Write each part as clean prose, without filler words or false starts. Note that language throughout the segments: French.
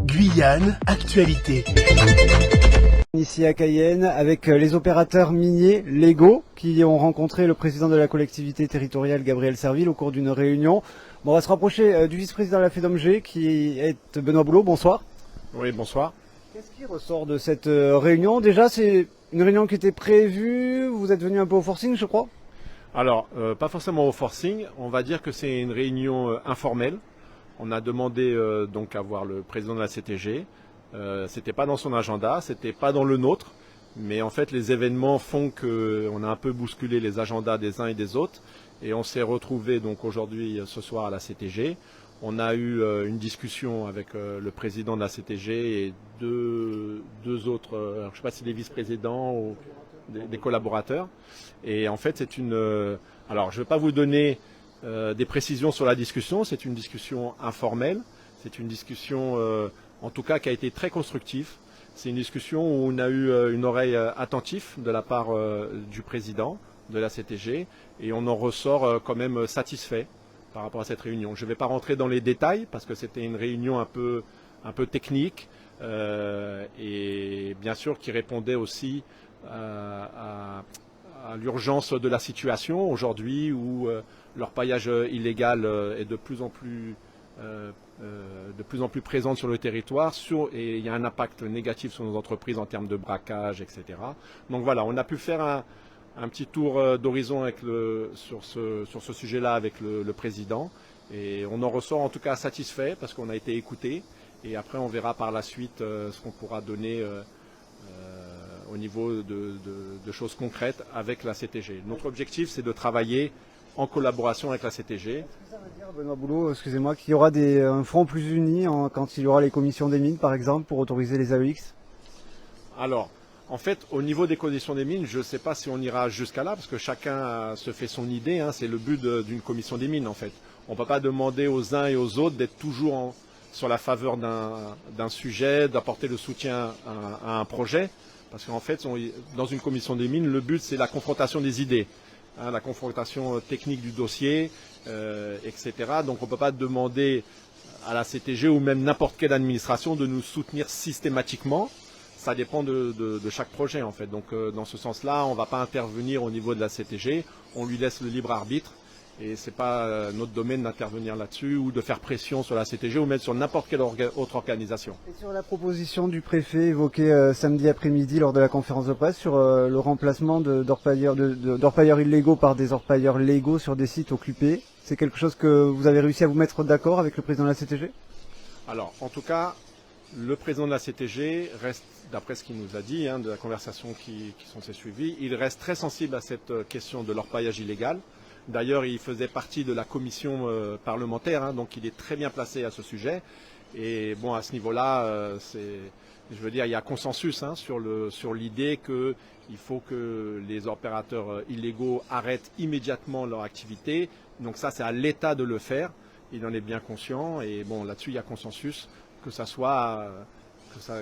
Guyane, actualité. Ici à Cayenne, avec les opérateurs miniers légaux qui ont rencontré le président de la collectivité territoriale Gabriel Serville au cours d'une réunion. Bon, on va se rapprocher du vice-président de la FEDOMG qui est Benoît Boulot. Bonsoir. Oui, bonsoir. Qu'est-ce qui ressort de cette réunion? Déjà, c'est une réunion qui était prévue, vous êtes venu un peu au forcing, je crois? Alors, pas forcément au forcing, on va dire que c'est une réunion informelle. On a demandé donc à voir le président de la CTG. C'était pas dans son agenda, c'était pas dans le nôtre, mais en fait les événements font qu'on a un peu bousculé les agendas des uns et des autres, et on s'est retrouvé donc aujourd'hui, ce soir à la CTG. On a eu une discussion avec le président de la CTG et deux autres, je ne sais pas si des vice-présidents ou des collaborateurs. Et en fait, c'est une. Alors, je ne vais pas vous donner des précisions sur la discussion. C'est une discussion informelle. C'est une discussion, en tout cas, qui a été très constructive. C'est une discussion où on a eu une oreille attentive de la part du président de la CTG, et on en ressort quand même satisfait par rapport à cette réunion. Je ne vais pas rentrer dans les détails parce que c'était une réunion un peu technique et bien sûr qui répondait aussi à l'urgence de la situation aujourd'hui où l'orpaillage illégal est de plus en plus présent sur le territoire et il y a un impact négatif sur nos entreprises en termes de braquage, etc. Donc voilà, on a pu faire un petit tour d'horizon sur ce sujet-là avec le président, et on en ressort en tout cas satisfait parce qu'on a été écouté, et après on verra par la suite ce qu'on pourra donner au niveau de choses concrètes avec la CTG. Notre objectif, c'est de travailler en collaboration avec la CTG. Est-ce que ça veut dire, Benoît Boulot, excusez-moi, qu'il y aura un front plus uni quand il y aura les commissions des mines, par exemple, pour autoriser les AEX? Alors, en fait, au niveau des conditions des mines, je ne sais pas si on ira jusqu'à là, parce que chacun se fait son idée. C'est le but d'une commission des mines, en fait. On ne peut pas demander aux uns et aux autres d'être toujours sur la faveur d'un sujet, d'apporter le soutien à un projet. Parce qu'en fait, dans une commission des mines, le but, c'est la confrontation des idées, la confrontation technique du dossier, etc. Donc, on ne peut pas demander à la CTG ou même n'importe quelle administration de nous soutenir systématiquement. Ça dépend de chaque projet, en fait. Donc, dans ce sens-là, on ne va pas intervenir au niveau de la CTG. On lui laisse le libre arbitre. Et ce n'est pas notre domaine d'intervenir là-dessus ou de faire pression sur la CTG ou même sur n'importe quelle autre organisation. Et sur la proposition du préfet évoquée samedi après-midi lors de la conférence de presse sur le remplacement d'orpailleurs illégaux par des orpailleurs légaux sur des sites occupés, c'est quelque chose que vous avez réussi à vous mettre d'accord avec le président de la CTG? Alors, en tout cas, le président de la CTG reste, d'après ce qu'il nous a dit, de la conversation qui s'est suivie, il reste très sensible à cette question de l'orpaillage illégal. D'ailleurs, il faisait partie de la commission parlementaire, donc il est très bien placé à ce sujet. Et bon, à ce niveau-là, je veux dire, il y a consensus sur l'idée qu'il faut que les opérateurs illégaux arrêtent immédiatement leur activité. Donc ça, c'est à l'État de le faire. Il en est bien conscient. Et bon, là-dessus, il y a consensus que ça soit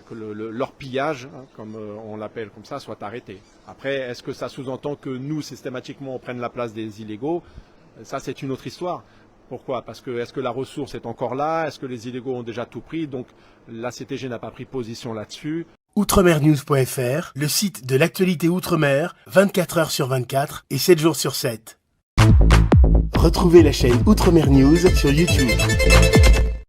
que l'orpillage, comme on l'appelle comme ça, soit arrêté. Après, est-ce que ça sous-entend que nous, systématiquement, on prenne la place des illégaux? Ça, c'est une autre histoire. Pourquoi? Parce que est-ce que la ressource est encore là? Est-ce que les illégaux ont déjà tout pris? Donc, la CTG n'a pas pris position là-dessus. Outremernews.fr, le site de l'actualité Outre-mer, 24 heures sur 24 et 7 jours sur 7. Retrouvez la chaîne Outremer News sur YouTube.